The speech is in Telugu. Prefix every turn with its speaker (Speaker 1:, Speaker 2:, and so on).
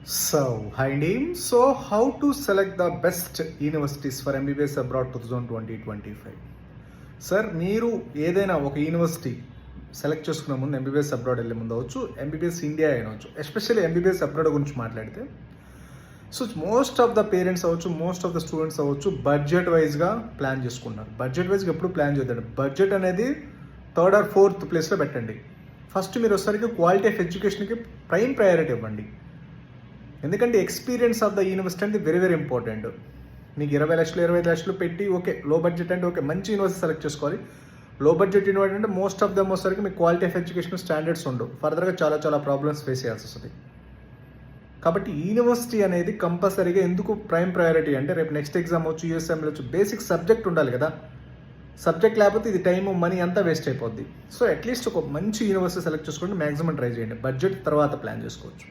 Speaker 1: Hi Naeem. So, how to select the best universities for MBBS abroad 2020-25? Sir మీరు ఏదైనా ఒక యూనివర్సిటీ సెలెక్ట్ చేసుకునే ముందు ఎంబీబీఎస్ అబ్రాడ్ వెళ్ళే ముందు అవచ్చు, ఎంబీబీఎస్ ఇండియా అయినవచ్చు, ఎస్పెషల్లీ ఎంబీబీఎస్ అబ్రాడ్ గురించి మాట్లాడితే మోస్ట్ ఆఫ్ ద పేరెంట్స్ అవ్వచ్చు, మోస్ట్ ఆఫ్ ద స్టూడెంట్స్ అవ్వచ్చు బడ్జెట్ వైజ్గా ప్లాన్ చేసుకున్నారు. బడ్జెట్ వైజ్గా ఎప్పుడు ప్లాన్ చేద్దండి. బడ్జెట్ అనేది థర్డ్ ఆర్ ఫోర్త్ ప్లేస్లో పెట్టండి. ఫస్ట్ మీరు వచ్చేసరికి క్వాలిటీ ఆఫ్ ఎడ్యుకేషన్కి ప్రైమ్ ప్రయారిటీ ఇవ్వండి. ఎందుకంటే ఎక్స్పీరియన్స్ ఆఫ్ ద యూనివర్సిటీ అంటే వెరీ వెరీ ఇంపార్టెంట్. మీకు 20 లక్షలు 25 లక్షలు పెట్టి ఓకే లో బడ్జెట్ అంటే ఓకే మంచి యూనివర్సిటీ సెలెక్ట్ చేసుకోవాలి. లో బడ్జెట్ యూనివర్సిటీ అంటే మోస్ట్ ఆఫ్ దమ్ వచ్చేసరికి మీకు క్వాలిటీ ఆఫ్ ఎడ్యుకేషన్ స్టాండర్డ్స్ ఉండవు, ఫర్దర్గా చాలా చాలా ప్రాబ్లమ్స్ ఫేస్ చేయాల్సి వస్తుంది. కాబట్టి యూనివర్సిటీ అనేది కంపల్సరీగా ఎందుకు ప్రైమ్ ప్రయారిటీ అంటే రేపు నెక్స్ట్ ఎగ్జామ్ వచ్చు, యూఎస్ఎంలో వచ్చు, బేసిక్ సబ్జెక్ట్ ఉండాలి కదా. సబ్జెక్ట్ లేకపోతే ఇది టైము మనీ అంతా వేస్ట్ అయిపోద్ది. సో అట్లీస్ట్ ఒక మంచి యూనివర్సిటీ సెలెక్ట్ చేసుకోండి, మ్యాక్సిమం ట్రై చేయండి. బడ్జెట్ తర్వాత ప్లాన్ చేసుకోవచ్చు.